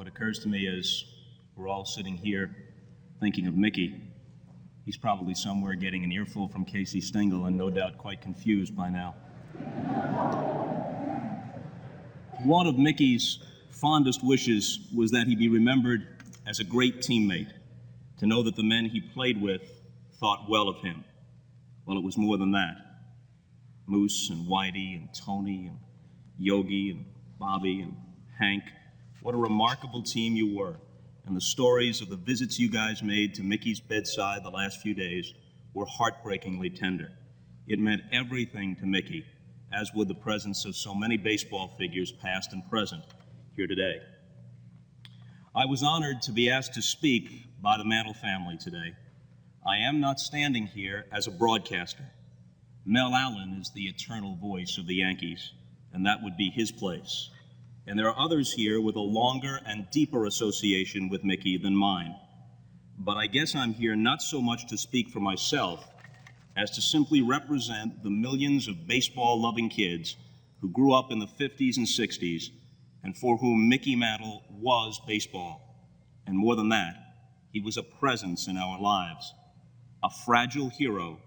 occurs to me as we're all sitting here thinking of Mickey, he's probably somewhere getting an earful from Casey Stengel and no doubt quite confused by now. One of Mickey's fondest wishes was that he be remembered as a great teammate, to know that the men he played with thought well of him. Well, it was more than that. Moose and Whitey and Tony and Yogi and Bobby and Hank, what a remarkable team you were. And the stories of the visits you guys made to Mickey's bedside the last few days were heartbreakingly tender. It meant everything to Mickey, as would the presence of so many baseball figures past and present here today. I was honored to be asked to speak by the Mantle family today. I am not standing here as a broadcaster. Mel Allen is the eternal voice of the Yankees, and that would be his place. And there are others here with a longer and deeper association with Mickey than mine. But I guess I'm here not so much to speak for myself as to simply represent the millions of baseball-loving kids who grew up in the 50s and 60s and for whom Mickey Mantle was baseball. And more than that, he was a presence in our lives, a fragile hero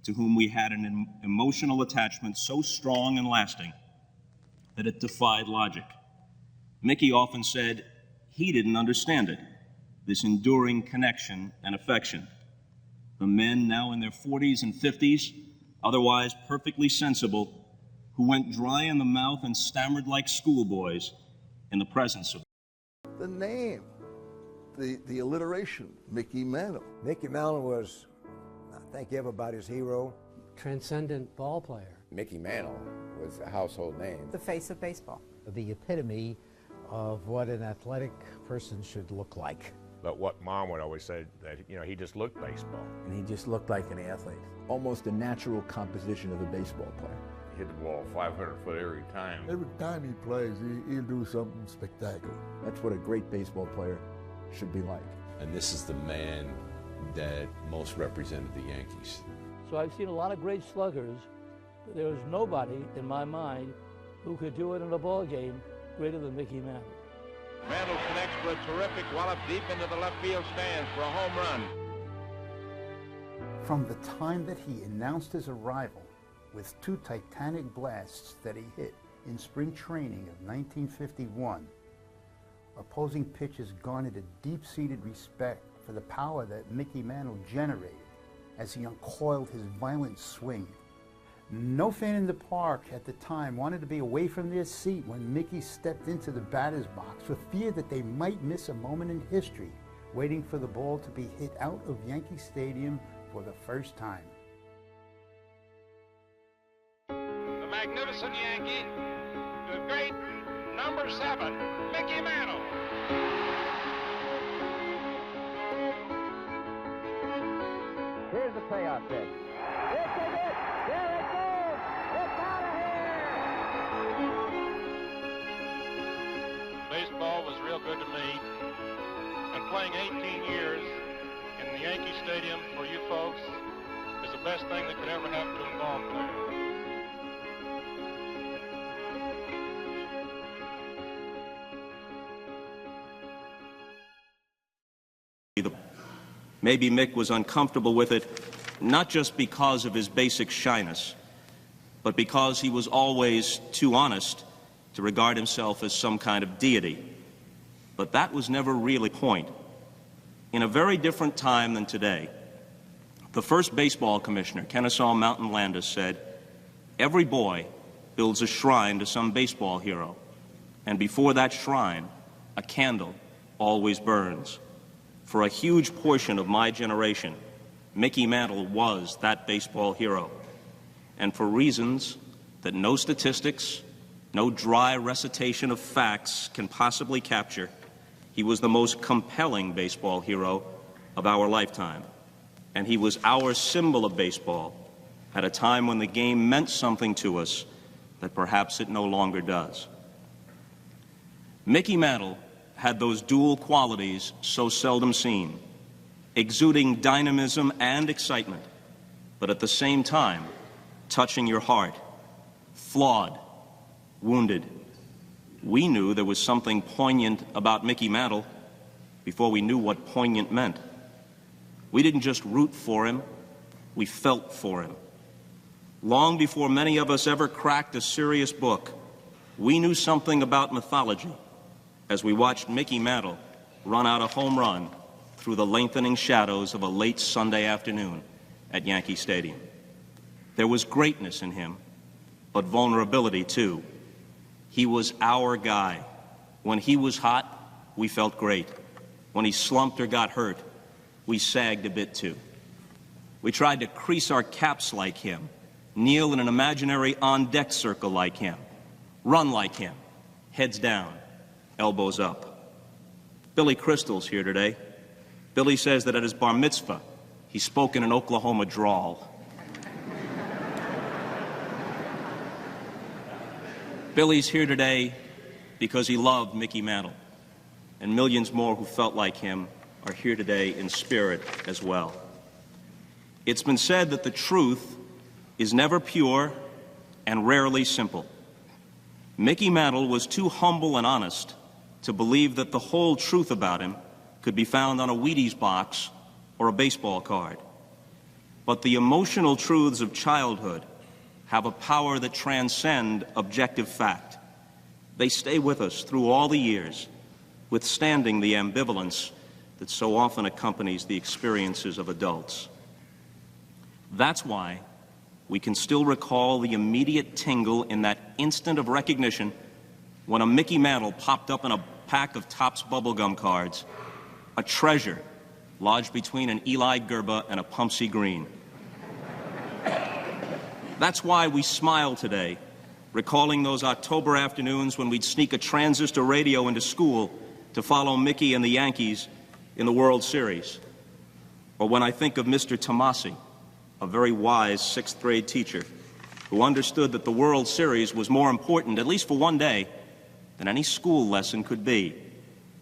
to whom we had an emotional attachment so strong and lasting that it defied logic. Mickey often said he didn't understand it, this enduring connection and affection. The men now in their 40s and 50s, otherwise perfectly sensible, who went dry in the mouth and stammered like schoolboys in the presence of the name, the alliteration, Mickey Mantle. Mickey Mantle was, I think everybody's hero. Transcendent ball player. Mickey Mantle was a household name. The face of baseball. The epitome of what an athletic person should look like. But what Mom would always say, that he just looked baseball. And he just looked like an athlete. Almost a natural composition of a baseball player. He hit the ball 500 foot every time. Every time he plays, he'll do something spectacular. That's what a great baseball player should be like. And this is the man that most represented the Yankees. So I've seen a lot of great sluggers, but there was nobody in my mind who could do it in a ball game greater than Mickey Mantle. Mantle connects for a terrific wallop deep into the left field stands for a home run. From the time that he announced his arrival with 2 titanic blasts that he hit in spring training of 1951, opposing pitchers garnered a deep-seated respect for the power that Mickey Mantle generated as he uncoiled his violent swing. No fan in the park at the time wanted to be away from their seat when Mickey stepped into the batter's box for fear that they might miss a moment in history, waiting for the ball to be hit out of Yankee Stadium for the first time. The magnificent Yankee, the great number 7, Mickey Mantle. Here's the payoff pitch. This is it! There it goes! It's out of here! Baseball was real good to me. And playing 18 years in the Yankee Stadium for you folks is the best thing that could ever happen to a ball player. Maybe Mick was uncomfortable with it, not just because of his basic shyness, but because he was always too honest to regard himself as some kind of deity. But that was never really the point. In a very different time than today, the first baseball commissioner, Kennesaw Mountain Landis, said, "Every boy builds a shrine to some baseball hero, and before that shrine, a candle always burns." For a huge portion of my generation, Mickey Mantle was that baseball hero. And for reasons that no statistics, no dry recitation of facts can possibly capture, he was the most compelling baseball hero of our lifetime. And he was our symbol of baseball at a time when the game meant something to us that perhaps it no longer does. Mickey Mantle had those dual qualities so seldom seen, exuding dynamism and excitement, but at the same time, touching your heart, flawed, wounded, We knew there was something poignant about Mickey Mantle before we knew what poignant meant. We didn't just root for him, we felt for him. Long before many of us ever cracked a serious book, we knew something about mythology as we watched Mickey Mantle run out a home run through the lengthening shadows of a late Sunday afternoon at Yankee Stadium. There was greatness in him, but vulnerability too. He was our guy. When he was hot, we felt great. When he slumped or got hurt, we sagged a bit too. We tried to crease our caps like him, kneel in an imaginary on-deck circle like him, run like him, heads down, elbows up. Billy Crystal's here today. Billy says that at his bar mitzvah, he spoke in an Oklahoma drawl. Billy's here today because he loved Mickey Mantle, and millions more who felt like him are here today in spirit as well. It's been said that the truth is never pure and rarely simple. Mickey Mantle was too humble and honest to believe that the whole truth about him could be found on a Wheaties box or a baseball card. But the emotional truths of childhood have a power that transcend objective fact. They stay with us through all the years, withstanding the ambivalence that so often accompanies the experiences of adults. That's why we can still recall the immediate tingle in that instant of recognition when a Mickey Mantle popped up in a pack of Topps bubblegum cards, a treasure lodged between an Eli Gerba and a Pumpsy Green. That's why we smile today, recalling those October afternoons when we'd sneak a transistor radio into school to follow Mickey and the Yankees in the World Series. Or when I think of Mr. Tomasi, a very wise sixth-grade teacher who understood that the World Series was more important, at least for one day, than any school lesson could be.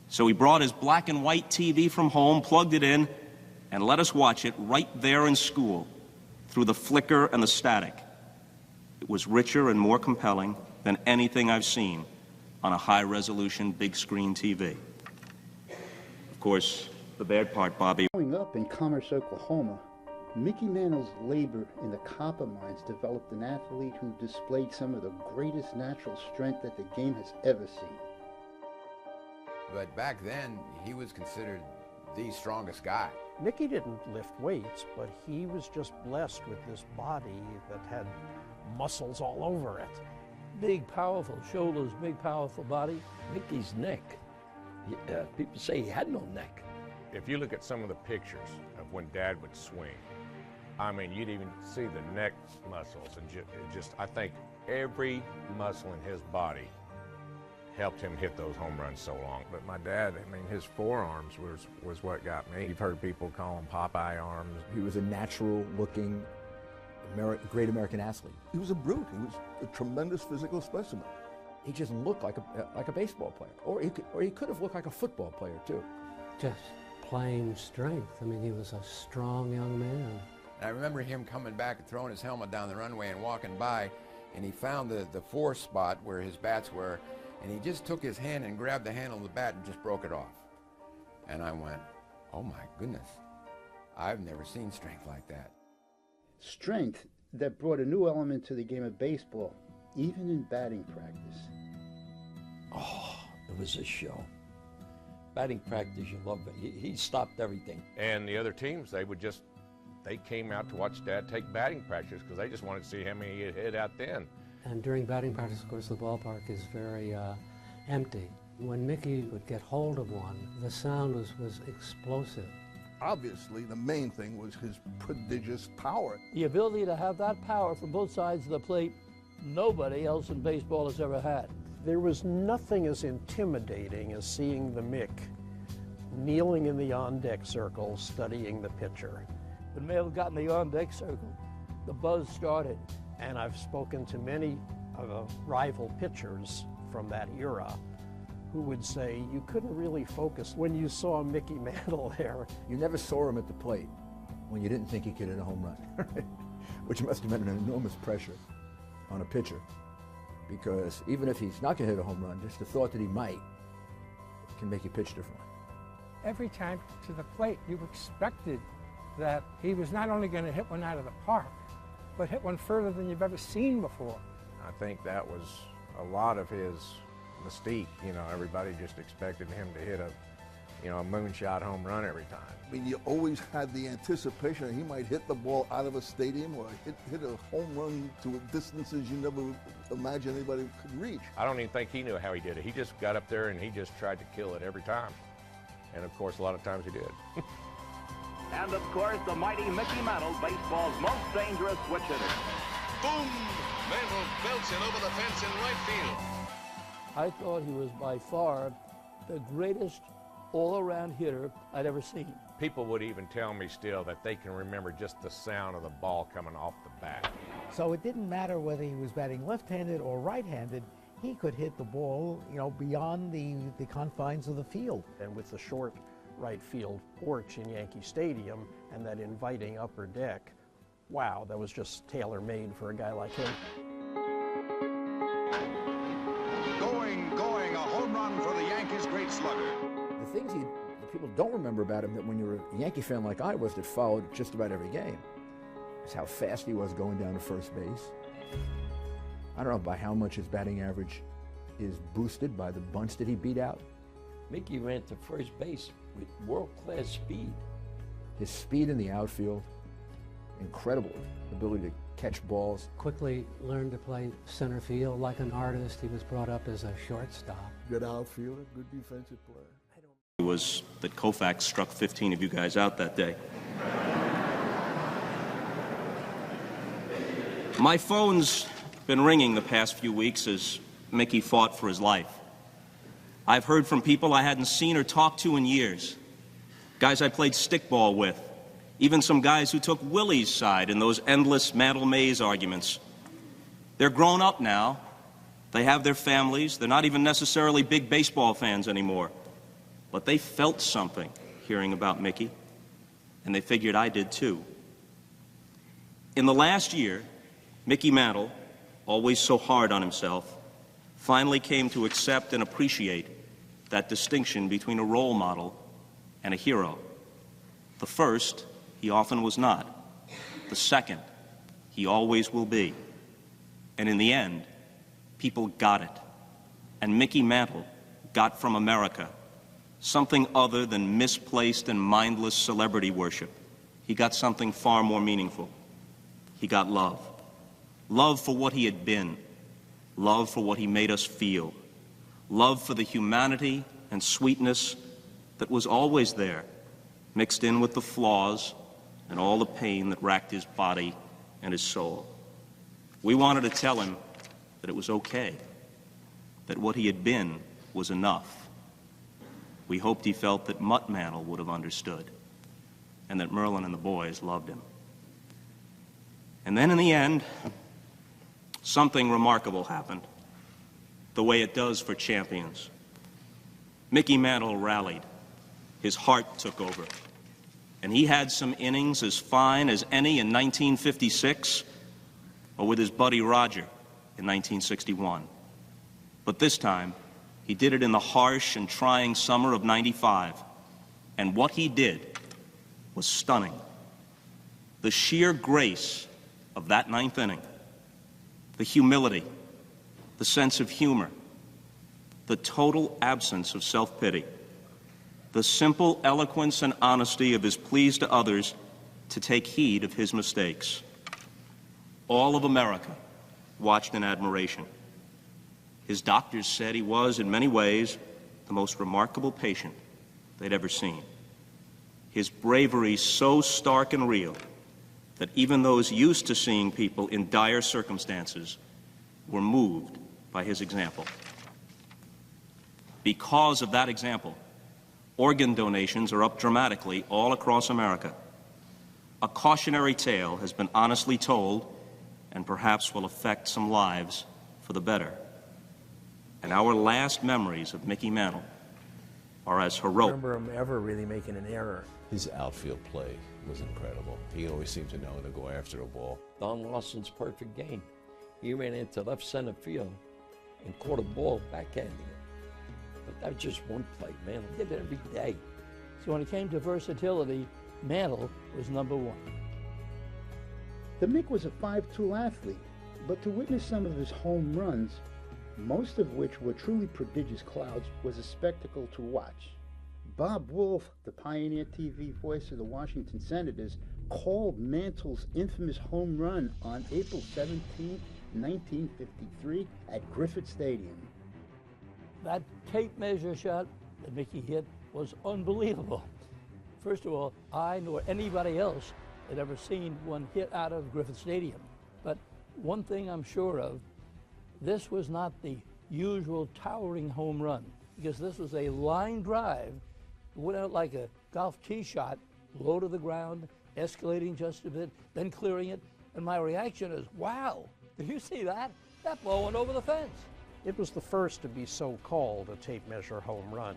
So he brought his black and white TV from home, plugged it in, and let us watch it right there in school, through the flicker and the static. It was richer and more compelling than anything I've seen on a high-resolution, big-screen TV. Of course, the bad part, Bobby. Growing up in Commerce, Oklahoma, Mickey Mantle's labor in the copper mines developed an athlete who displayed some of the greatest natural strength that the game has ever seen. But back then, he was considered the strongest guy. Mickey didn't lift weights, but he was just blessed with this body that had muscles all over it. Big, powerful shoulders, big, powerful body. Mickey's neck, people say he had no neck. If you look at some of the pictures of when Dad would swing, I mean, you'd even see the neck muscles, and just I think every muscle in his body helped him hit those home runs so long. But my dad, I mean, his forearms was what got me. You've heard people call them Popeye arms. He was a natural-looking, great American athlete. He was a brute. He was a tremendous physical specimen. He just looked like a baseball player, or he could have looked like a football player too. Just plain strength. I mean, he was a strong young man. And I remember him coming back and throwing his helmet down the runway and walking by, and he found the four spot where his bats were, and he just took his hand and grabbed the handle of the bat and just broke it off. And I went, oh my goodness, I've never seen strength like that. Strength that brought a new element to the game of baseball, even in batting practice. Oh, it was a show. Batting practice, you love it. He stopped everything. And the other teams, they came out to watch Dad take batting practice because they just wanted to see how many he'd hit out then. And during batting practice, of course, the ballpark is very empty. When Mickey would get hold of one, the sound was explosive. Obviously, the main thing was his prodigious power. The ability to have that power from both sides of the plate, nobody else in baseball has ever had. There was nothing as intimidating as seeing the Mick kneeling in the on-deck circle studying the pitcher. When Mantle got in the on-deck circle, the buzz started. And I've spoken to many of the rival pitchers from that era who would say you couldn't really focus when you saw Mickey Mantle there. You never saw him at the plate when you didn't think he could hit a home run, which must have been an enormous pressure on a pitcher, because even if he's not going to hit a home run, just the thought that he might can make you pitch differently. Every time to the plate, you expected that he was not only going to hit one out of the park, but hit one further than you've ever seen before. I think that was a lot of his mystique. You know, everybody just expected him to hit a moonshot home run every time. I mean, you always had the anticipation that he might hit the ball out of a stadium or hit a home run to distances you never imagined anybody could reach. I don't even think he knew how he did it. He just got up there and he just tried to kill it every time. And of course, a lot of times he did. And of course, the mighty Mickey Mantle, baseball's most dangerous switch hitter. Boom! Mantle belts it over the fence in right field. I thought he was by far the greatest all-around hitter I'd ever seen. People would even tell me still that they can remember just the sound of the ball coming off the bat. So it didn't matter whether he was batting left-handed or right-handed, he could hit the ball, beyond the confines of the field. And with the short right field porch in Yankee Stadium and that inviting upper deck, wow, that was just tailor-made for a guy like him. Going, a home run for the Yankees' great slugger. The things that people don't remember about him that when you're a Yankee fan like I was that followed just about every game is how fast he was going down to first base. I don't know by how much his batting average is boosted by the bunts that he beat out. Mickey ran to first base with world-class speed. His speed in the outfield, incredible ability to catch balls. Quickly learned to play center field like an artist. He was brought up as a shortstop. Good outfielder, good defensive player. It was that Koufax struck 15 of you guys out that day. My phone's been ringing the past few weeks as Mickey fought for his life. I've heard from people I hadn't seen or talked to in years. Guys I played stickball with. Even some guys who took Willie's side in those endless Mantle Mays arguments. They're grown up now. They have their families. They're not even necessarily big baseball fans anymore. But they felt something hearing about Mickey, and they figured I did too. In the last year, Mickey Mantle, always so hard on himself, finally came to accept and appreciate that distinction between a role model and a hero. The first, he often was not. The second, he always will be. And in the end, people got it. And Mickey Mantle got from America something other than misplaced and mindless celebrity worship. He got something far more meaningful. He got love. Love for what he had been. Love for what he made us feel. Love for the humanity and sweetness that was always there, mixed in with the flaws and all the pain that racked his body and his soul. We wanted to tell him that it was okay, that what he had been was enough. We hoped he felt that Mutt Mantle would have understood, and that Merlin and the boys loved him. And then in the end, something remarkable happened, the way it does for champions. Mickey Mantle rallied. His heart took over. And he had some innings as fine as any in 1956 or with his buddy Roger in 1961. But this time, he did it in the harsh and trying summer of '95. And what he did was stunning. The sheer grace of that ninth inning, the humility, the sense of humor, the total absence of self-pity, the simple eloquence and honesty of his pleas to others to take heed of his mistakes. All of America watched in admiration. His doctors said he was, in many ways, the most remarkable patient they'd ever seen. His bravery so stark and real that even those used to seeing people in dire circumstances were moved by his example. Because of that example, organ donations are up dramatically all across America. A cautionary tale has been honestly told and perhaps will affect some lives for the better. And our last memories of Mickey Mantle are as heroic. I remember him ever really making an error. His outfield play was incredible. He always seemed to know to go after the ball. Don Lawson's perfect game. He ran into left center field and caught a ball backhanding it. But that was just one play. Mantle did it every day. So when it came to versatility, Mantle was number one. The Mick was a 5'2" athlete, but to witness some of his home runs, most of which were truly prodigious clouds, was a spectacle to watch. Bob Wolf, the pioneer TV voice of the Washington Senators, called Mantle's infamous home run on April 17, 1953 at Griffith Stadium. That tape measure shot that Mickey hit was unbelievable. First of all, I nor anybody else had ever seen one hit out of Griffith Stadium. But one thing I'm sure of, this was not the usual towering home run, because this was a line drive. It went out like a golf tee shot, low to the ground, escalating just a bit, then clearing it. And my reaction is, wow, did you see that? That ball went over the fence. It was the first to be so called a tape measure home run.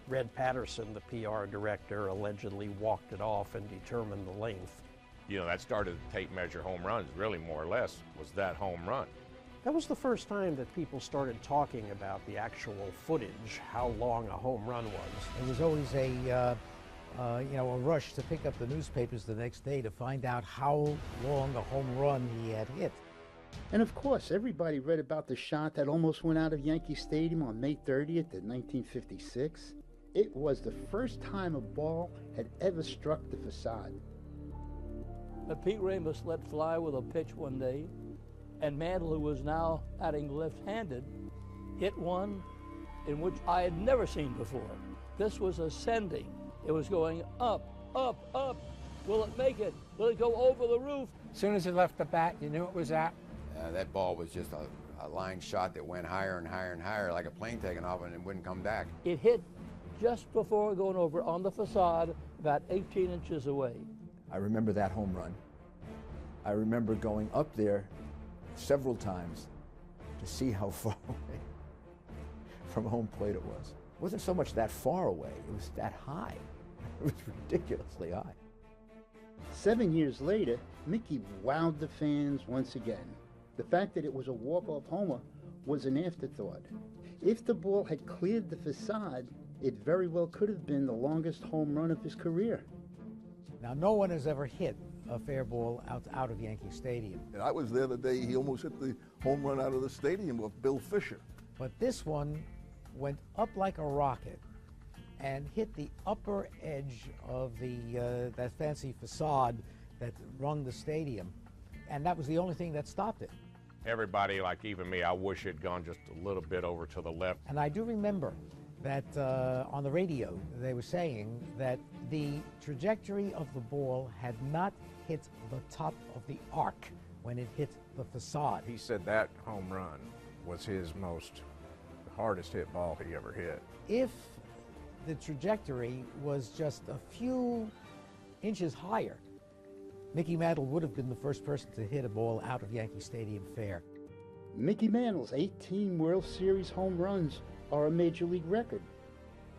Red Patterson, the PR director, allegedly walked it off and determined the length. You know, that started the tape measure home runs, really more or less, was that home run. That was the first time that people started talking about the actual footage, how long a home run was. It was always a rush to pick up the newspapers the next day to find out how long a home run he had hit. And of course, everybody read about the shot that almost went out of Yankee Stadium on May 30th of 1956. It was the first time a ball had ever struck the facade. But Pete Ramos let fly with a pitch one day, and Mantle, who was now batting left-handed, hit one in which I had never seen before. This was ascending. It was going up, up, up. Will it make it? Will it go over the roof? As soon as it left the bat, you knew it was out. That ball was just a line shot that went higher and higher and higher, like a plane taking off, and it wouldn't come back. It hit just before going over on the facade, about 18 inches away. I remember that home run. I remember going up there several times to see how far away from home plate it was. It wasn't so much that far away, it was that high. It was ridiculously high. 7 years later, Mickey wowed the fans once again. The fact that it was a walk-off homer was an afterthought. If the ball had cleared the facade, it very well could have been the longest home run of his career. Now, no one has ever hit a fair ball out of Yankee Stadium. And I was there the day he almost hit the home run out of the stadium with Bill Fisher. But this one went up like a rocket and hit the upper edge of that fancy facade that rung the stadium. And that was the only thing that stopped it. Everybody, like even me, I wish it had gone just a little bit over to the left. And I do remember that on the radio they were saying that the trajectory of the ball had not hit the top of the arc when it hit the facade. He said that home run was his hardest hit ball he ever hit. If the trajectory was just a few inches higher, Mickey Mantle would have been the first person to hit a ball out of Yankee Stadium fair. Mickey Mantle's 18 World Series home runs are a major league record.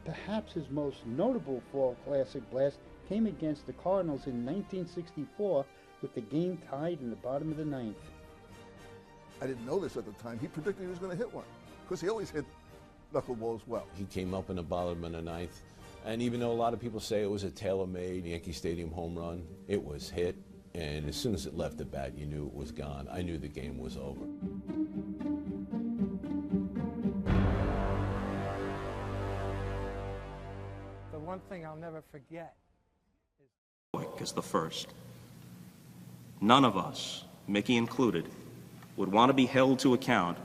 Perhaps his most notable fall classic blast came against the Cardinals in 1964 with the game tied in the bottom of the ninth. I didn't know this at the time. He predicted he was going to hit one because he always hit knuckleballs well. He came up in the bottom of the ninth, and even though a lot of people say it was a tailor-made Yankee Stadium home run, it was hit, and as soon as it left the bat, you knew it was gone. I knew the game was over. The one thing I'll never forget is the first. None of us, Mickey included, would want to be held to account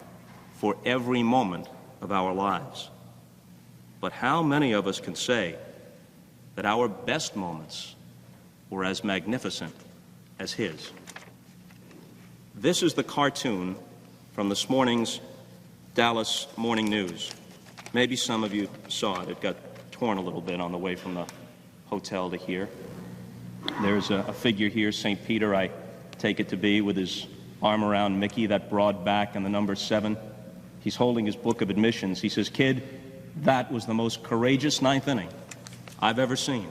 for every moment of our lives. But how many of us can say that our best moments were as magnificent as his? This is the cartoon from this morning's Dallas Morning News. Maybe some of you saw it. It got torn a little bit on the way from the hotel to here. There's a figure here, St. Peter, I take it to be, with his arm around Mickey, that broad back and the number 7. He's holding his book of admissions. He says, "Kid, that was the most courageous ninth inning I've ever seen."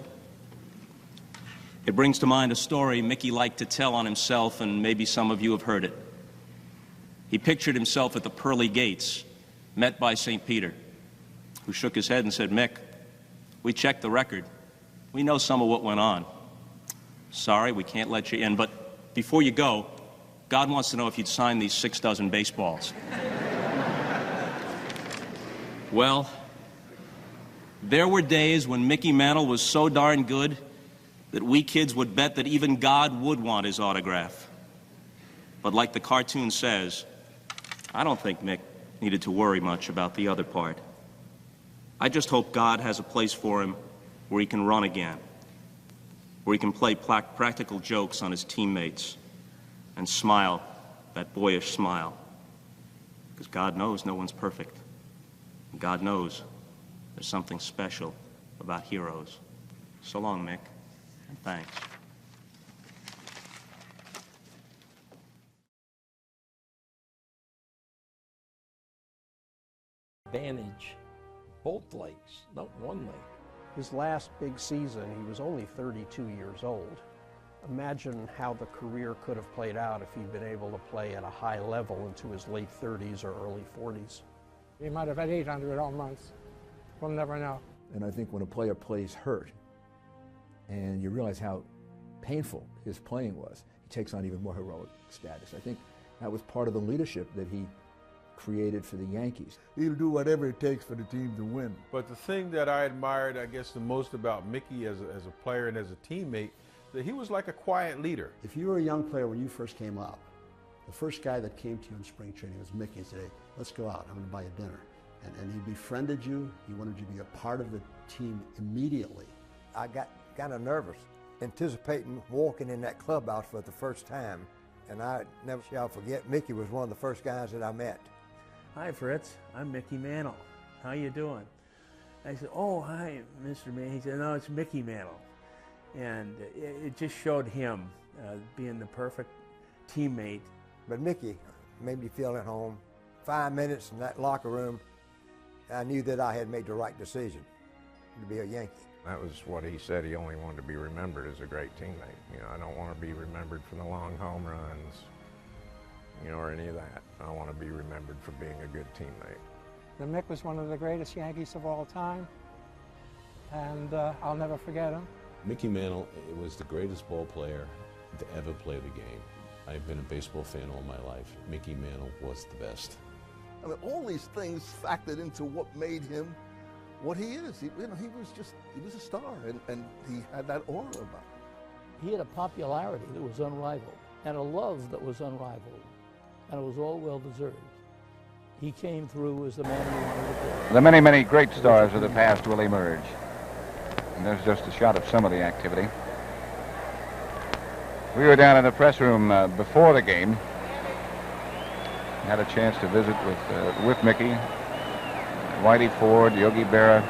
It brings to mind a story Mickey liked to tell on himself, and maybe some of you have heard it. He pictured himself at the pearly gates met by St. Peter, who shook his head and said, "Mick, we checked the record. We know some of what went on. Sorry, we can't let you in, but before you go, God wants to know if you'd sign these 6 dozen baseballs." Well, there were days when Mickey Mantle was so darn good that we kids would bet that even God would want his autograph. But like the cartoon says, I don't think Mick needed to worry much about the other part. I just hope God has a place for him where he can run again, where he can play practical jokes on his teammates and smile that boyish smile. Because God knows no one's perfect. And God knows there's something special about heroes. So long, Mick, and thanks. Bandage, both legs, not one leg. His last big season, he was only 32 years old. Imagine how the career could have played out if he'd been able to play at a high level into his late 30s or early 40s. He might have had 800 home runs. We'll never know. And I think when a player plays hurt, and you realize how painful his playing was, he takes on even more heroic status. I think that was part of the leadership that he created for the Yankees. He'll do whatever it takes for the team to win. But the thing that I admired, I guess, the most about Mickey as a player and as a teammate, that he was like a quiet leader. If you were a young player when you first came up, the first guy that came to you in spring training was Mickey and said, "Hey, let's go out, I'm going to buy you dinner." And he befriended you, he wanted you to be a part of the team immediately. I got kind of nervous, anticipating walking in that clubhouse for the first time. And I never shall forget, Mickey was one of the first guys that I met. "Hi, Fritz. I'm Mickey Mantle. How you doing?" I said, "Oh, hi, Mr. Mantle." He said, "No, it's Mickey Mantle." And it just showed him being the perfect teammate. But Mickey made me feel at home. 5 minutes in that locker room, I knew that I had made the right decision to be a Yankee. That was what he said. He only wanted to be remembered as a great teammate. You know, I don't want to be remembered for the long home runs, you know, or any of that. I want to be remembered for being a good teammate. Mick was one of the greatest Yankees of all time, and I'll never forget him. Mickey Mantle was the greatest ball player to ever play the game. I've been a baseball fan all my life. Mickey Mantle was the best. I mean, all these things factored into what made him what he is. He was a star, and he had that aura about him. He had a popularity that was unrivaled, and a love that was unrivaled, and it was all well-deserved. He came through as the man we wanted to be. The many, many great stars of the past will emerge. And there's just a shot of some of the activity. We were down in the press room before the game. Had a chance to visit with Mickey, Whitey Ford, Yogi Berra,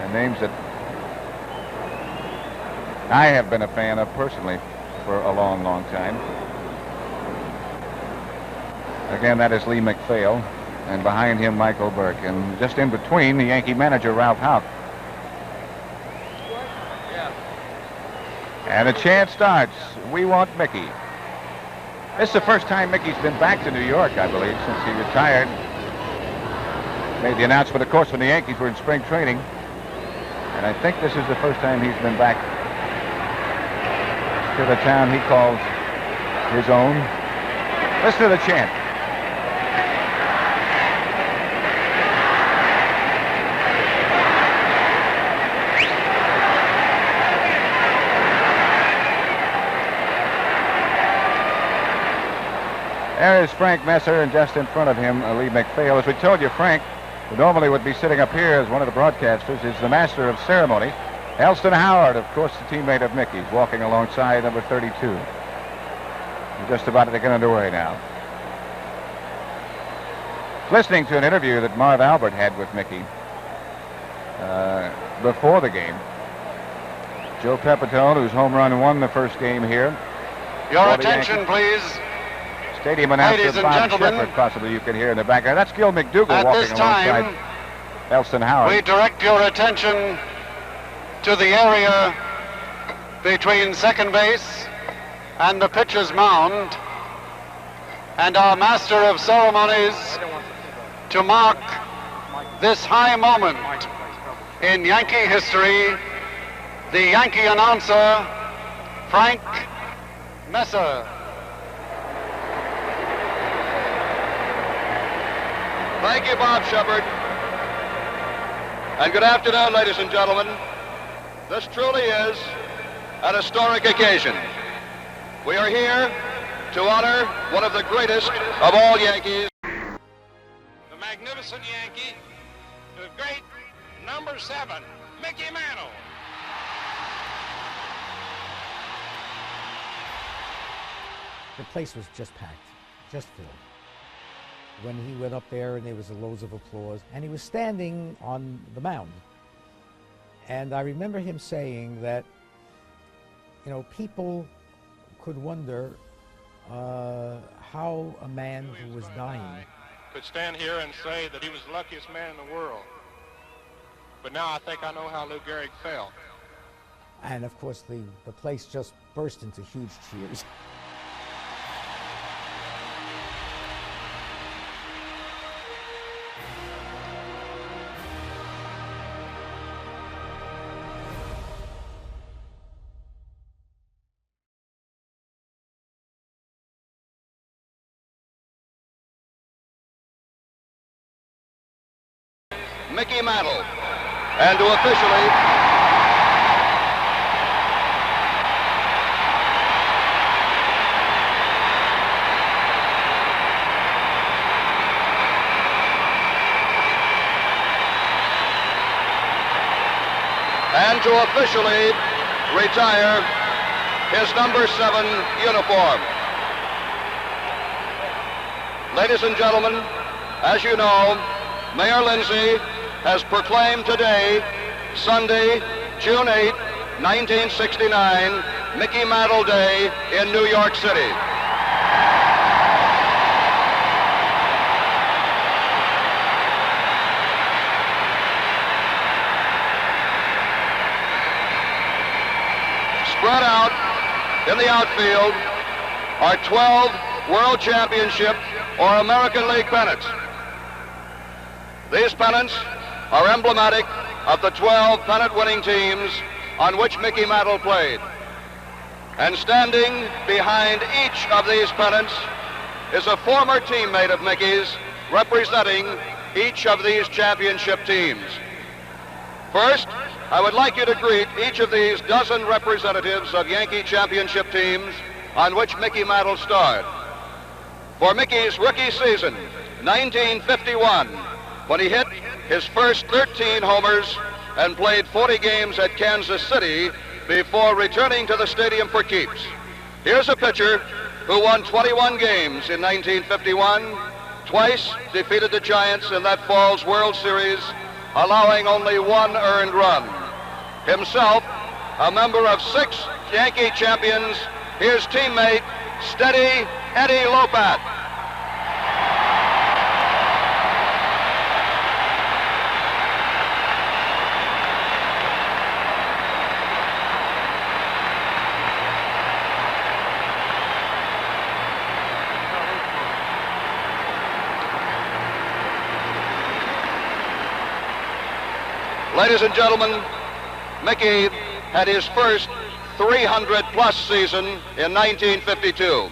and names that I have been a fan of personally for a long, long time. Again, that is Lee MacPhail, and behind him, Michael Burke, and just in between, the Yankee manager, Ralph Houck. And the chant starts, "We want Mickey." This is the first time Mickey's been back to New York, I believe, since he retired. Made the announcement, of course, when the Yankees were in spring training. And I think this is the first time he's been back to the town he calls his own. Listen to the chant. There is Frank Messer, and just in front of him, Lee MacPhail. As we told you, Frank, who normally would be sitting up here as one of the broadcasters, is the master of ceremony. Elston Howard, of course, the teammate of Mickey's, walking alongside number 32. We're just about to get underway now. Listening to an interview that Marv Albert had with Mickey before the game. Joe Pepitone, whose home run won the first game here. Your attention, please. Stadium announcer Ladies and Bob gentlemen, Shepard, possibly you can hear in the background. That's Gil McDougall at walking this time, alongside Elston Howard. we direct your attention to the area between second base and the pitcher's mound, and our master of ceremonies, to mark this high moment in Yankee history, the Yankee announcer, Frank Messer. Thank you, Bob Shepard. And good afternoon, ladies and gentlemen. This truly is an historic occasion. We are here to honor one of the greatest of all Yankees. The magnificent Yankee, the great number 7, Mickey Mantle. The place was just packed, just filled. When he went up there and there was loads of applause, and he was standing on the mound. And I remember him saying that, you know, people could wonder how a man who was dying could stand here and say that he was the luckiest man in the world. But now I think I know how Lou Gehrig felt. And of course, the place just burst into huge cheers. Mickey Mantle. And to officially retire his number 7 uniform. Ladies and gentlemen, as you know, Mayor Lindsay has proclaimed today, Sunday, June 8, 1969, Mickey Mantle Day in New York City. Spread out in the outfield are 12 World Championship or American League pennants. These pennants are emblematic of the 12 pennant-winning teams on which Mickey Mantle played. And standing behind each of these pennants is a former teammate of Mickey's representing each of these championship teams. First, I would like you to greet each of these dozen representatives of Yankee championship teams on which Mickey Mantle starred. For Mickey's rookie season, 1951, when he hit his first 13 homers and played 40 games at Kansas City before returning to the stadium for keeps. Here's a pitcher who won 21 games in 1951, twice defeated the Giants in that fall's World Series, allowing only 1 earned run. Himself, a member of 6 Yankee champions, his teammate, Steady Eddie Lopat. Ladies and gentlemen, Mickey had his first 300-plus season in 1952,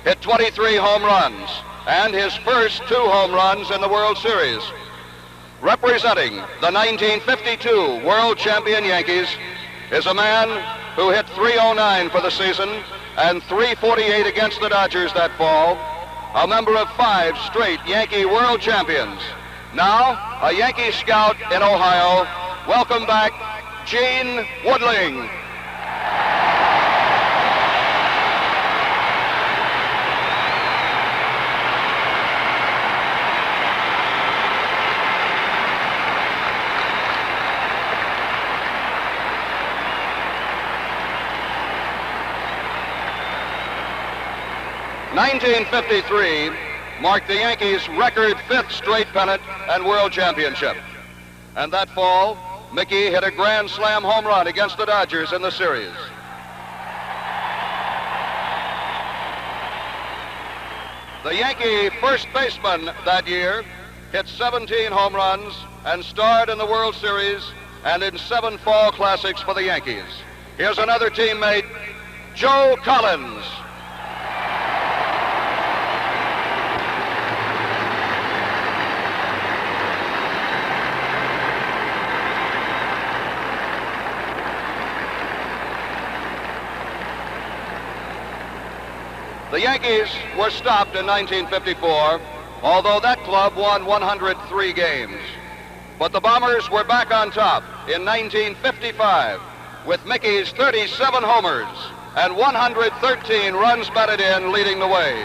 hit 23 home runs, and his first 2 home runs in the World Series. Representing the 1952 World Champion Yankees is a man who hit .309 for the season and .348 against the Dodgers that fall, a member of 5 straight Yankee World Champions. Now, a Yankee scout in Ohio. Welcome back, Gene Woodling. '53 marked the Yankees' record 5th straight pennant and World Championship. And that fall, Mickey hit a grand slam home run against the Dodgers in the series. The Yankee first baseman that year hit 17 home runs, and starred in the World Series and in 7 fall classics for the Yankees. Here's another teammate, Joe Collins. The Yankees were stopped in 1954, although that club won 103 games. But the Bombers were back on top in 1955 with Mickey's 37 homers and 113 runs batted in leading the way.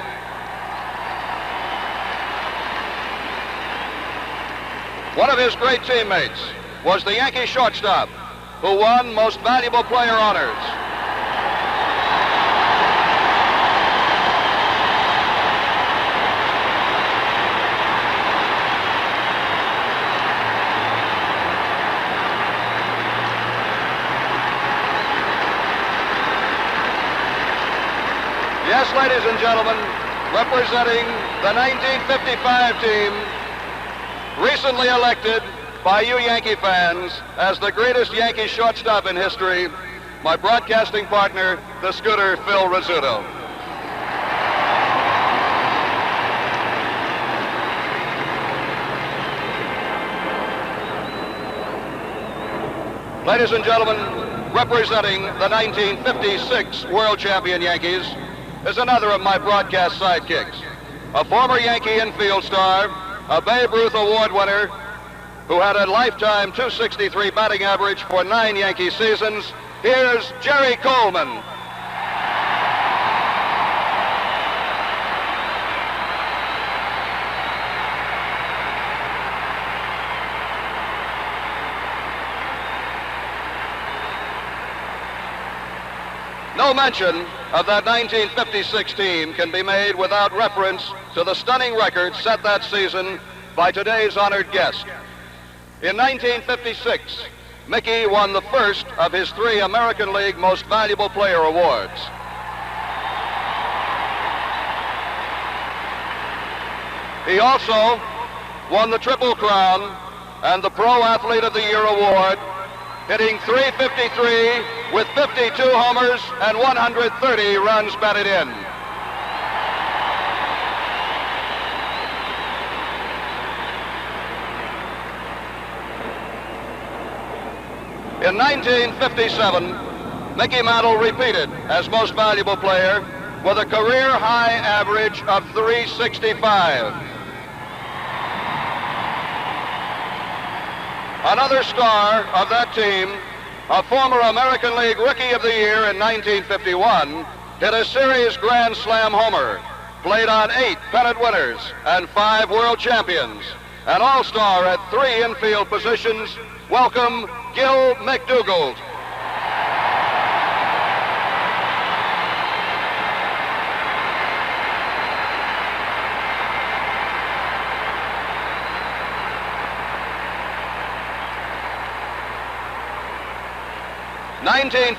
One of his great teammates was the Yankee shortstop who won Most Valuable Player honors. Yes, ladies and gentlemen, representing the 1955 team, recently elected by you Yankee fans as the greatest Yankee shortstop in history, my broadcasting partner, the Scooter Phil Rizzuto. Ladies and gentlemen, representing the 1956 World Champion Yankees, is another of my broadcast sidekicks, a former Yankee infield star, a Babe Ruth Award winner, who had a lifetime .263 batting average for 9 Yankee seasons. Here's Jerry Coleman. No mention of that 1956 team can be made without reference to the stunning record set that season by today's honored guest. In 1956, Mickey won the first of his 3 American League Most Valuable Player awards. He also won the Triple Crown and the Pro Athlete of the Year award, hitting .353 with 52 homers and 130 runs batted in. In 1957, Mickey Mantle repeated as Most Valuable Player with a career high average of .365. Another star of that team, a former American League Rookie of the Year in 1951, hit a series Grand Slam homer, played on 8 pennant winners and 5 world champions, an all-star at 3 infield positions. Welcome, Gil McDougald.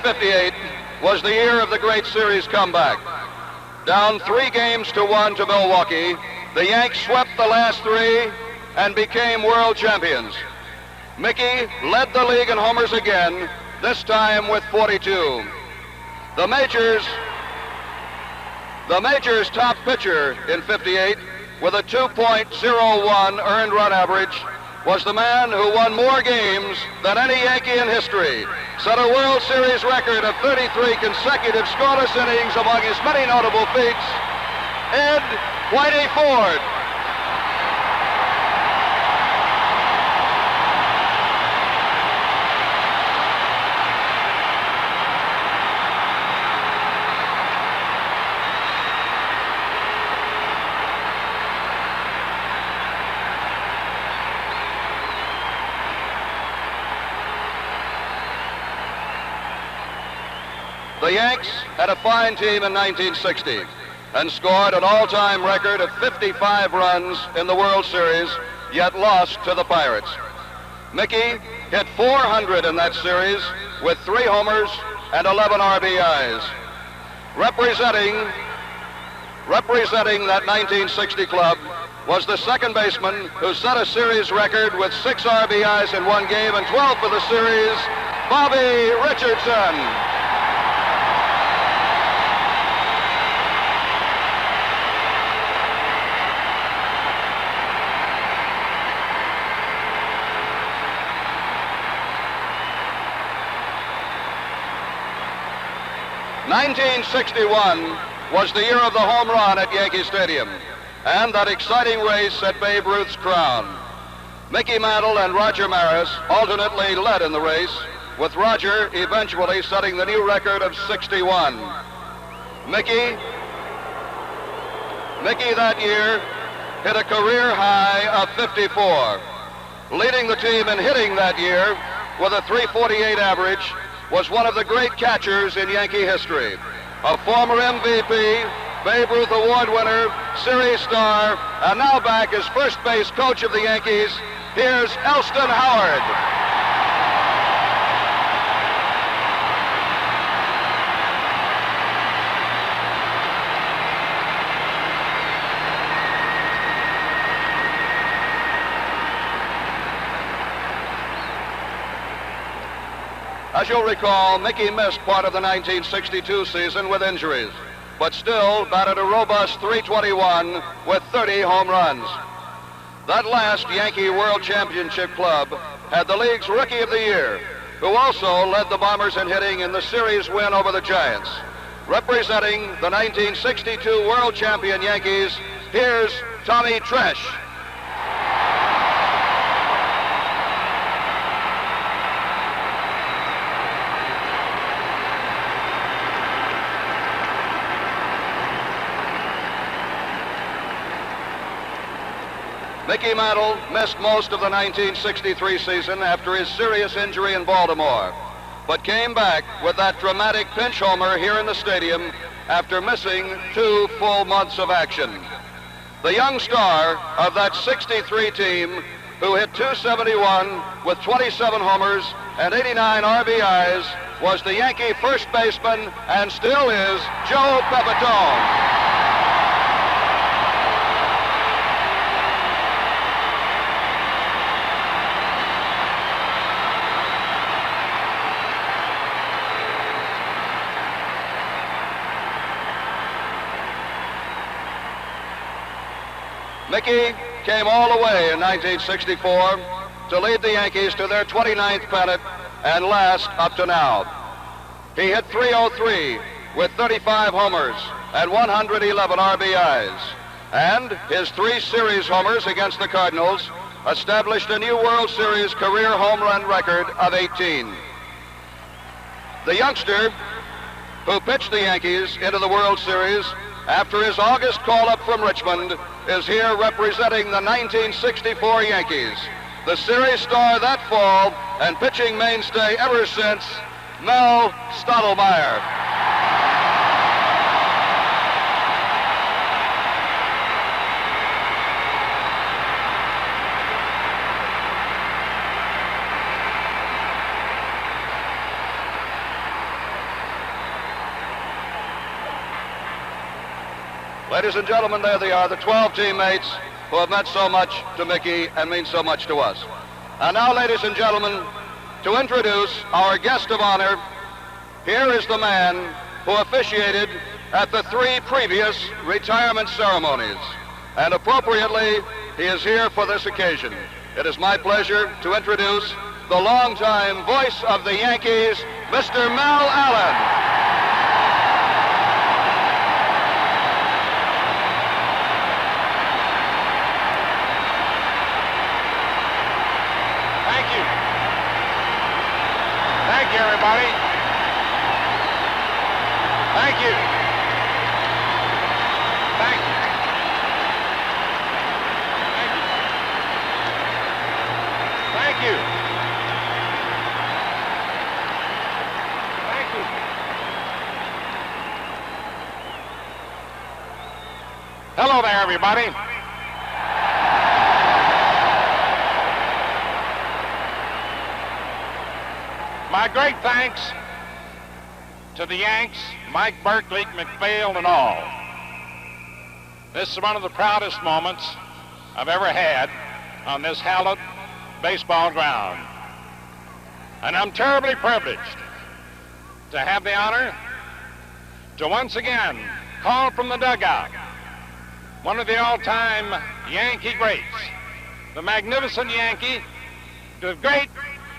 '58 was the year of the great series comeback. Down 3 games to 1 to Milwaukee, the Yanks swept the last 3 and became world champions. Mickey led the league in homers again, this time with 42. The majors' top pitcher in '58 with a 2.01 earned run average was the man who won more games than any Yankee in history, set a World Series record of 33 consecutive scoreless innings among his many notable feats, Ed Whitey Ford. The Yanks had a fine team in 1960 and scored an all-time record of 55 runs in the World Series, yet lost to the Pirates. Mickey hit .400 in that series with 3 homers and 11 RBIs. Representing that 1960 club was the second baseman who set a series record with 6 RBIs in one game and 12 for the series, Bobby Richardson. '61 was the year of the home run at Yankee Stadium, and that exciting race at Babe Ruth's crown. Mickey Mantle and Roger Maris alternately led in the race, with Roger eventually setting the new record of 61. Mickey that year hit a career high of 54. Leading the team in hitting that year with a .348 average was one of the great catchers in Yankee history, a former MVP, Babe Ruth Award winner, series star, and now back as first base coach of the Yankees. Here's Elston Howard. As you'll recall, Mickey missed part of the 1962 season with injuries, but still batted a robust .321 with 30 home runs. That last Yankee World Championship club had the league's Rookie of the Year, who also led the Bombers in hitting in the series win over the Giants. Representing the 1962 World Champion Yankees, here's Tommy Tresh. Mickey Mantle missed most of the 1963 season after his serious injury in Baltimore, but came back with that dramatic pinch homer here in the stadium after missing 2 full months of action. The young star of that 63 team, who hit .271 with 27 homers and 89 RBIs, was the Yankee first baseman and still is Joe Pepitone. Mickey came all the way in 1964 to lead the Yankees to their 29th pennant and last up to now. He hit .303 with 35 homers and 111 RBIs, and his 3 series homers against the Cardinals established a new World Series career home run record of 18. The youngster who pitched the Yankees into the World Series after his August call-up from Richmond is here representing the 1964 Yankees. The series star that fall and pitching mainstay ever since, Mel Stottlemyre. Ladies and gentlemen, there they are, the 12 teammates who have meant so much to Mickey and mean so much to us. And now, ladies and gentlemen, to introduce our guest of honor, here is the man who officiated at the 3 previous retirement ceremonies. And appropriately, he is here for this occasion. It is my pleasure to introduce the longtime voice of the Yankees, Mr. Mel Allen. Thank you, everybody. Thank you. Thank you. Thank you. Thank you. Thank you. Hello there, everybody. My great thanks to the Yanks, Mike Berkeley, McPhail, and all. This is one of the proudest moments I've ever had on this hallowed baseball ground. And I'm terribly privileged to have the honor to once again call from the dugout one of the all-time Yankee greats, the magnificent Yankee, the great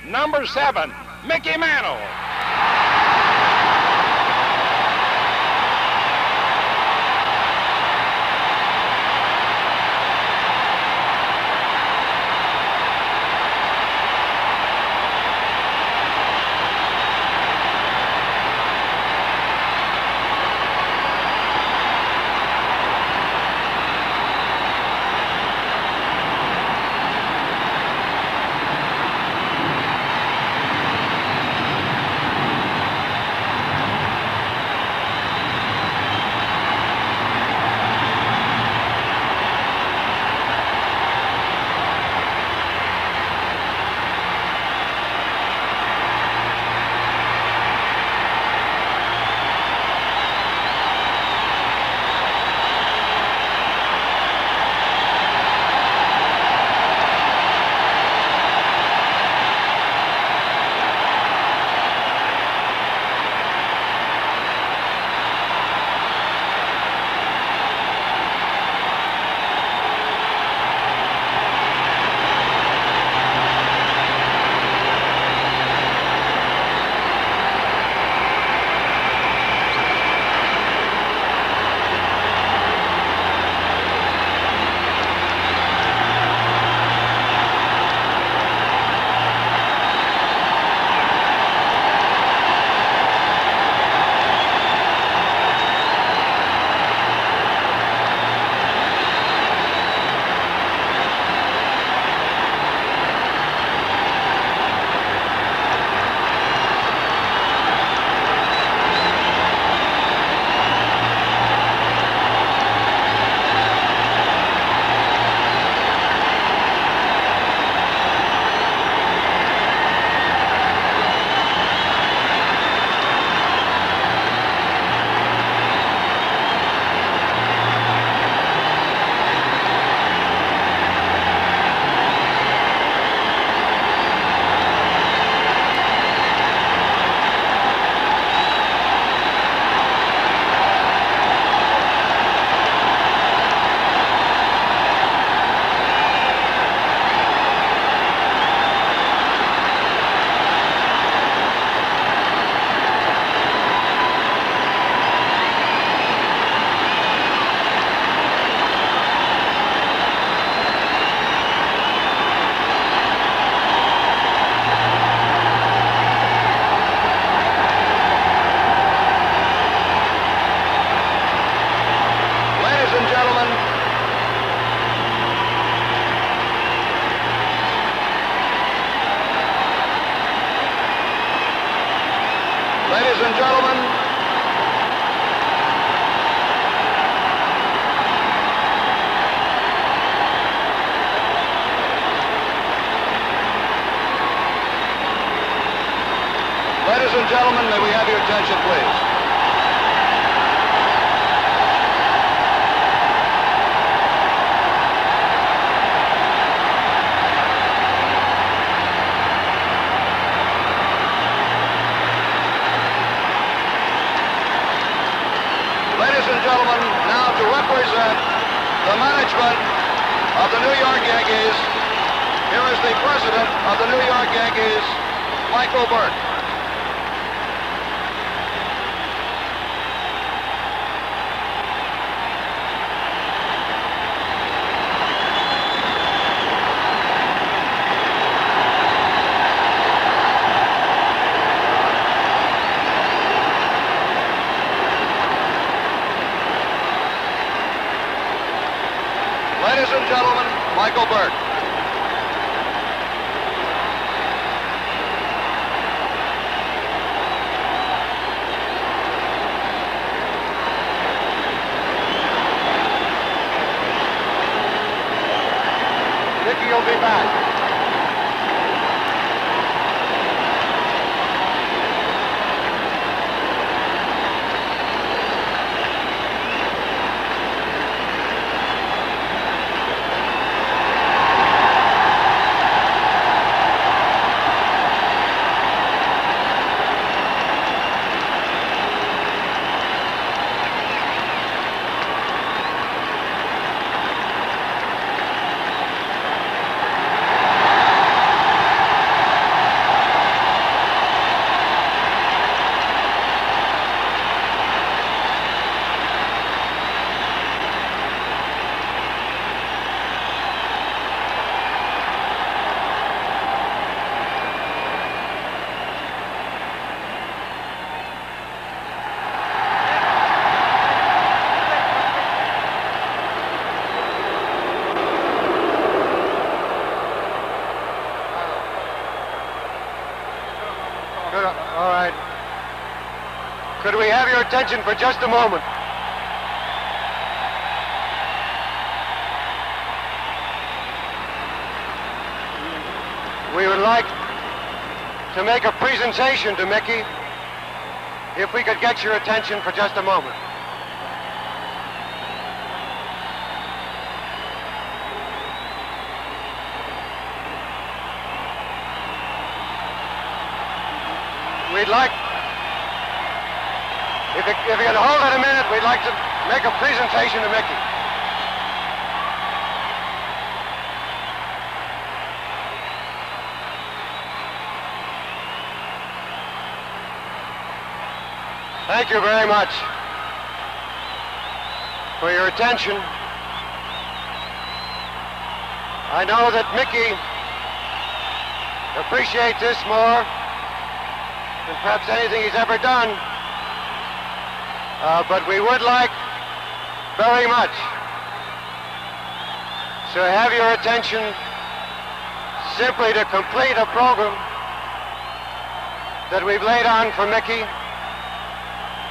number 7, Mickey Mantle. Ladies and gentlemen, ladies and gentlemen, may we have your attention, please? Ladies and gentlemen, now to represent the management of the New York Yankees, here is the president of the New York Yankees, Michael Burke. Ladies and gentlemen, Michael Burke. Mickey will be back. All right. Could we have your attention for just a moment? We would like to make a presentation to Mickey. If we could get your attention for just a moment. We'd like, if you could hold it a minute, we'd like to make a presentation to Mickey. Thank you very much for your attention. I know that Mickey appreciates this more than perhaps anything he's ever done, but we would like very much to have your attention simply to complete a program that we've laid on for Mickey,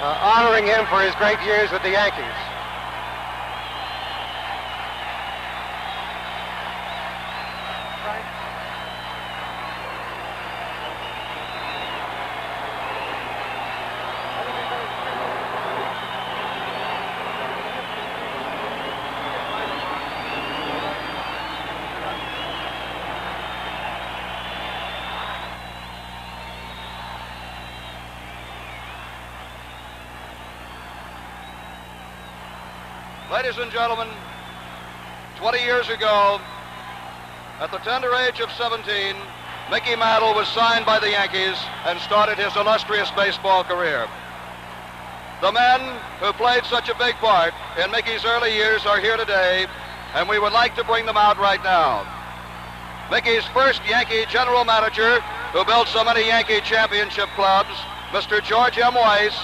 honoring him for his great years with the Yankees. Ladies and gentlemen, 20 years ago, at the tender age of 17, Mickey Mantle was signed by the Yankees and started his illustrious baseball career. The men who played such a big part in Mickey's early years are here today, and we would like to bring them out right now. Mickey's first Yankee general manager, who built so many Yankee championship clubs, Mr. George M. Weiss,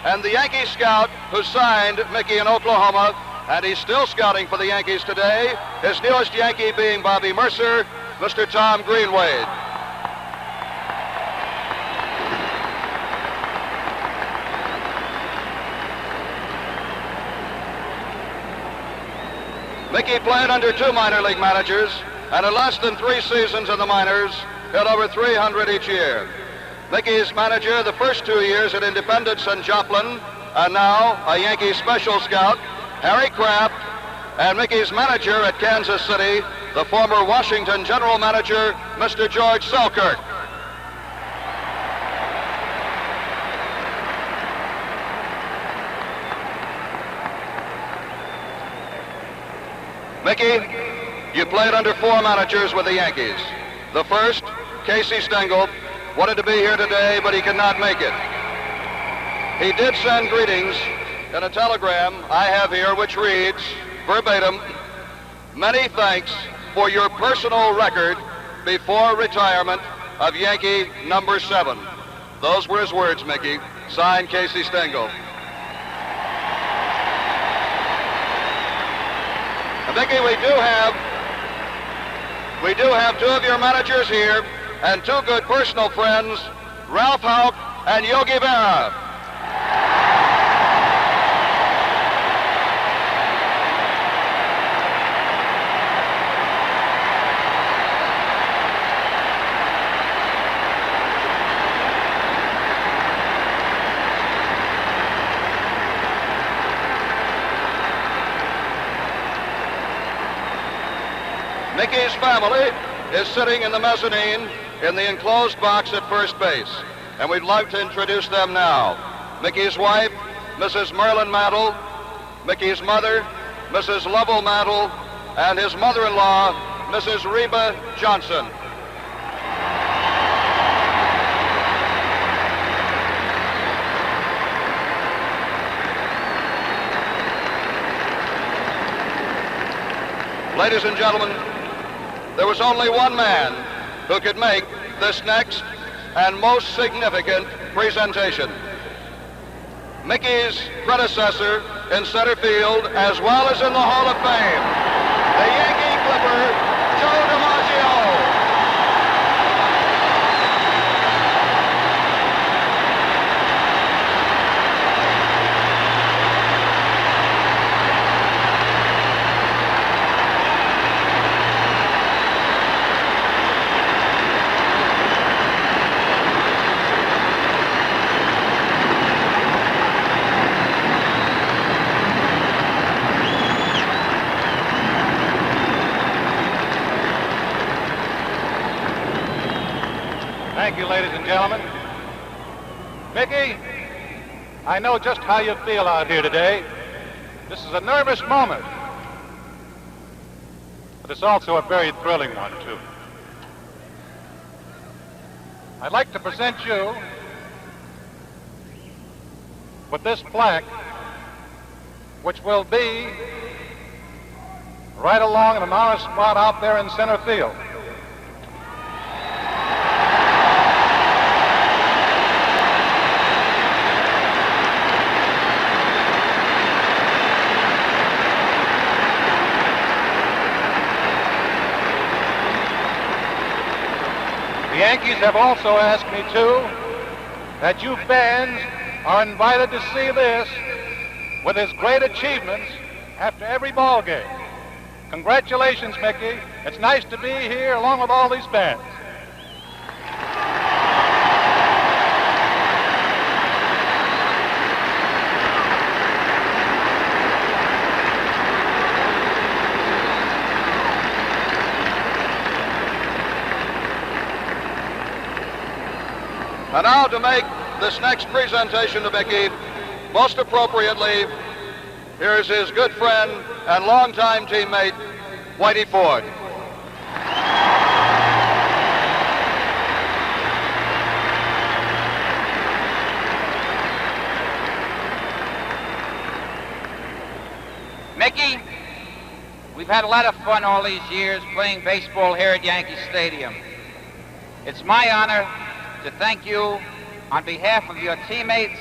and the Yankee scout who signed Mickey in Oklahoma, and he's still scouting for the Yankees today, his newest Yankee being Bobby Mercer, Mr. Tom Greenwade. Mickey played under 2 minor league managers, and in less than 3 seasons in the minors, hit over 300 each year. Mickey's manager the first 2 years at Independence and Joplin, and now a Yankee special scout, Harry Kraft, and Mickey's manager at Kansas City, the former Washington general manager, Mr. George Selkirk. Mickey, you played under 4 managers with the Yankees. The first, Casey Stengel, wanted to be here today, but he could not make it. He did send greetings in a telegram I have here, which reads, verbatim, "Many thanks for your personal record before retirement of Yankee number 7. Those were his words, Mickey. Signed, Casey Stengel. And Mickey, we do have 2 of your managers here, and 2 good personal friends, Ralph Houck and Yogi Berra. Mickey's family is sitting in the mezzanine in the enclosed box at first base, and we'd like to introduce them now. Mickey's wife, Mrs. Merlin Mantle, Mickey's mother, Mrs. Lovell Mantle, and his mother-in-law, Mrs. Reba Johnson. Ladies and gentlemen, there was only one man who could make this next and most significant presentation. Mickey's predecessor in center field as well as in the Hall of Fame, the Yankee Clipper, Joe DiMaggio. gentlemen. Mickey, I know just how you feel out here today. This is a nervous moment, but it's also a very thrilling one, too. I'd like to present you with this plaque, which will be right along in an honor spot out there in center field. The Yankees have also asked me, too, that you fans are invited to see this with his great achievements after every ball game. Congratulations, Mickey. It's nice to be here along with all these fans. And now to make this next presentation to Mickey, most appropriately, here's his good friend and longtime teammate, Whitey Ford. Mickey, we've had a lot of fun all these years playing baseball here at Yankee Stadium. It's my honor to thank you on behalf of your teammates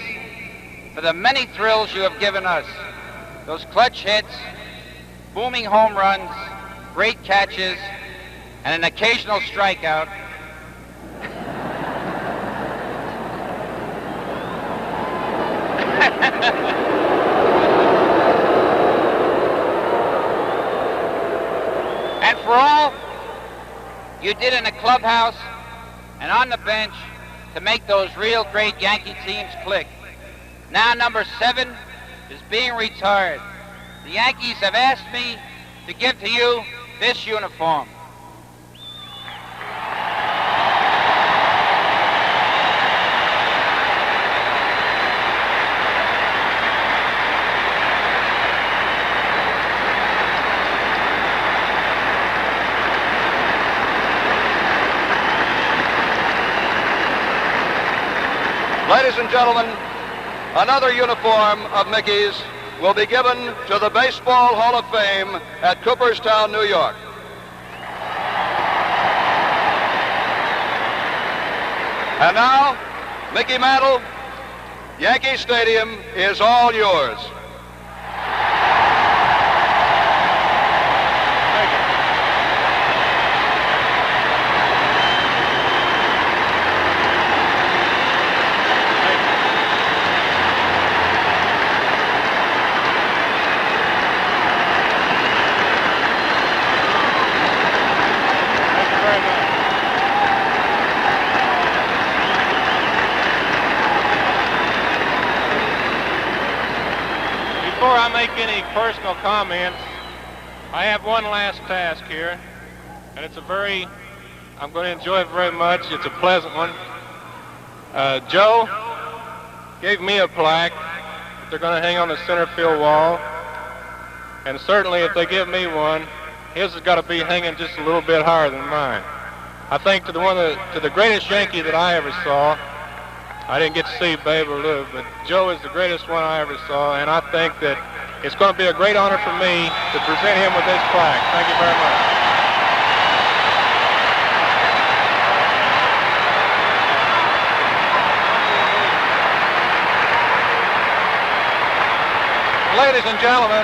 for the many thrills you have given us. Those clutch hits, booming home runs, great catches, and an occasional strikeout. And for all you did in the clubhouse and on the bench to make those real great Yankee teams click. Now number 7 is being retired. The Yankees have asked me to give to you this uniform. Ladies and gentlemen, another uniform of Mickey's will be given to the Baseball Hall of Fame at Cooperstown, New York. And now, Mickey Mantle, Yankee Stadium is all yours. Before I make any personal comments, I have one last task here, and I'm going to enjoy it very much. It's a pleasant one. Joe gave me a plaque that they're going to hang on the center field wall, and certainly if they give me one, his has got to be hanging just a little bit higher than mine. I think to the greatest Yankee that I ever saw. I didn't get to see Babe or Lou, but Joe is the greatest one I ever saw, and I think that it's going to be a great honor for me to present him with this plaque. Thank you very much. Ladies and gentlemen,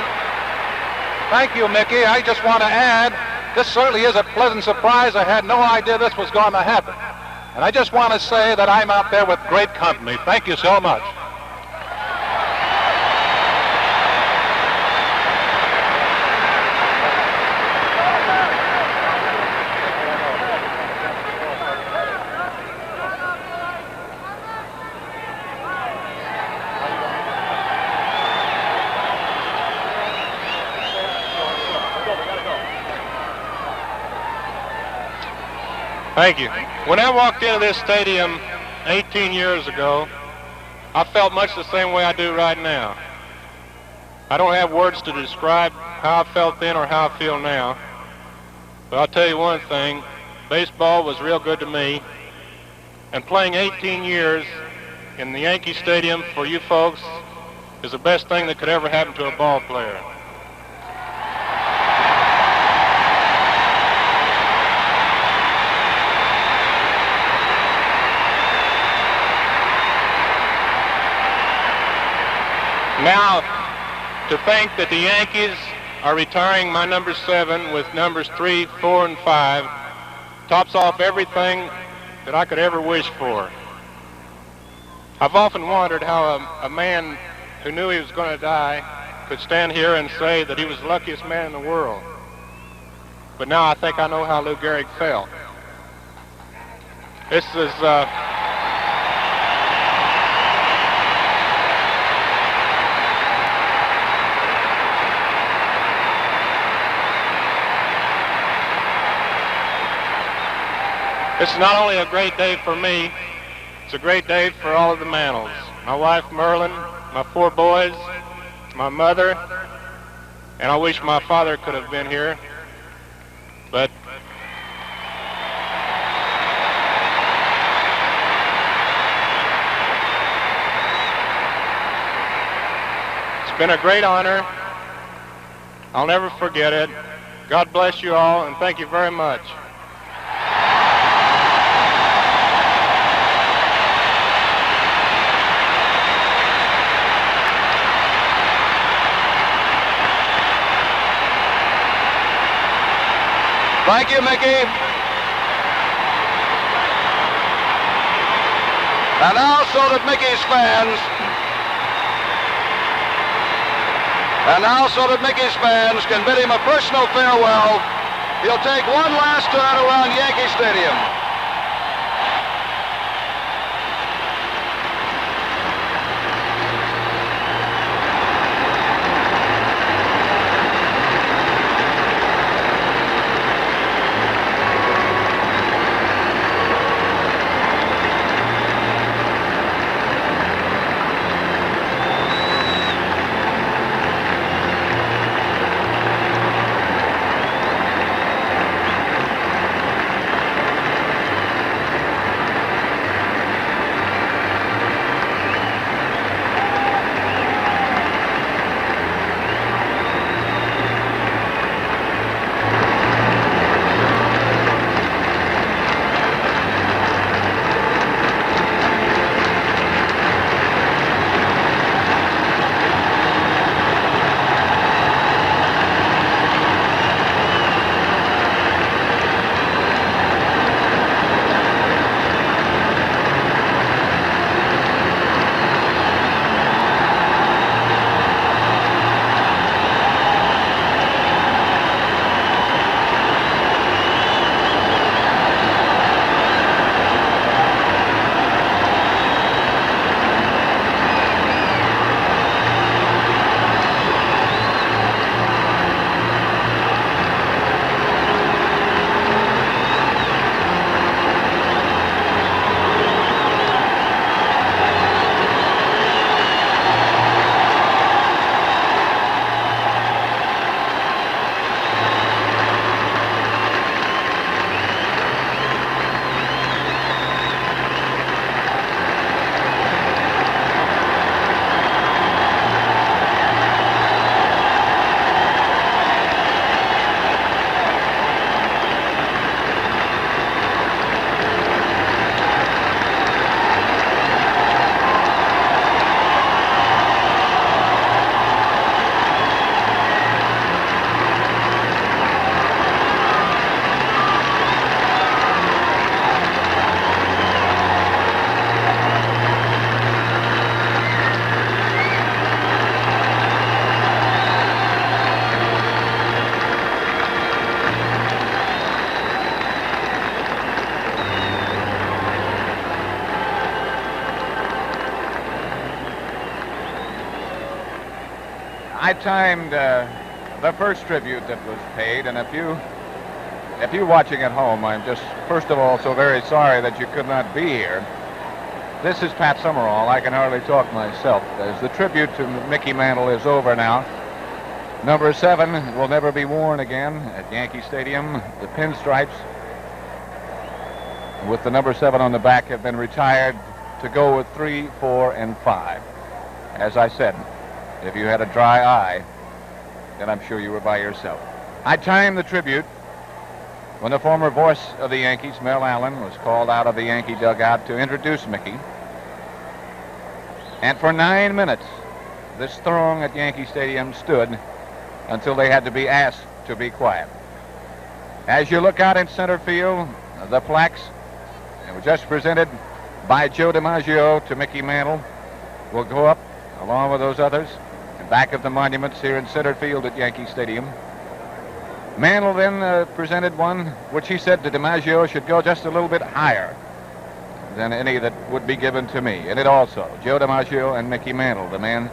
thank you, Mickey. I just want to add, this certainly is a pleasant surprise. I had no idea this was going to happen. And I just want to say that I'm out there with great company. Thank you so much. Thank you. When I walked into this stadium 18 years ago, I felt much the same way I do right now. I don't have words to describe how I felt then or how I feel now. But I'll tell you one thing, baseball was real good to me. And playing 18 years in the Yankee Stadium for you folks is the best thing that could ever happen to a ball player. Now, to think that the Yankees are retiring my number 7 with numbers 3, 4, and 5 tops off everything that I could ever wish for. I've often wondered how a man who knew he was going to die could stand here and say that he was the luckiest man in the world. But now I think I know how Lou Gehrig felt. This is... This is not only a great day for me, it's a great day for all of the Mantles. My wife Merlin, my 4 boys, my mother, and I wish my father could have been here, but it's been a great honor. I'll never forget it. God bless you all, and thank you very much. Thank you, Mickey. And now so that Mickey's fans can bid him a personal farewell, he'll take one last turn around Yankee Stadium. I timed the first tribute that was paid, and if you watching at home, I'm just, first of all, so very sorry that you could not be here. This is Pat Summerall. I can hardly talk myself, as the tribute to Mickey Mantle is over now. Number 7 will never be worn again at Yankee Stadium. The pinstripes with the number 7 on the back have been retired to go with 3, 4, and 5. As I said, if you had a dry eye, then I'm sure you were by yourself. I timed the tribute when the former voice of the Yankees, Mel Allen, was called out of the Yankee dugout to introduce Mickey. And for 9 minutes, this throng at Yankee Stadium stood until they had to be asked to be quiet. As you look out in center field, the plaques that were just presented by Joe DiMaggio to Mickey Mantle will go up along with those others in back of the monuments here in center field at Yankee Stadium. Mantle then presented one which he said to DiMaggio should go just a little bit higher than any that would be given to me. And it also, Joe DiMaggio and Mickey Mantle, the man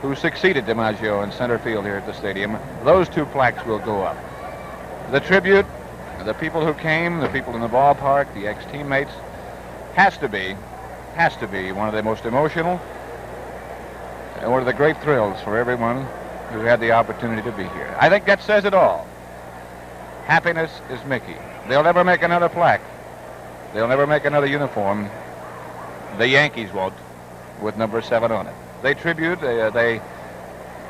who succeeded DiMaggio in center field here at the stadium, those 2 plaques will go up. The tribute, the people who came, the people in the ballpark, the ex-teammates, has to be one of the most emotional and one of the great thrills for everyone who had the opportunity to be here. I think that says it all. Happiness is Mickey. They'll never make another plaque. They'll never make another uniform. The Yankees won't, with number 7 on it. They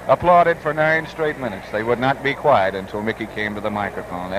applauded for 9 straight minutes. They would not be quiet until Mickey came to the microphone.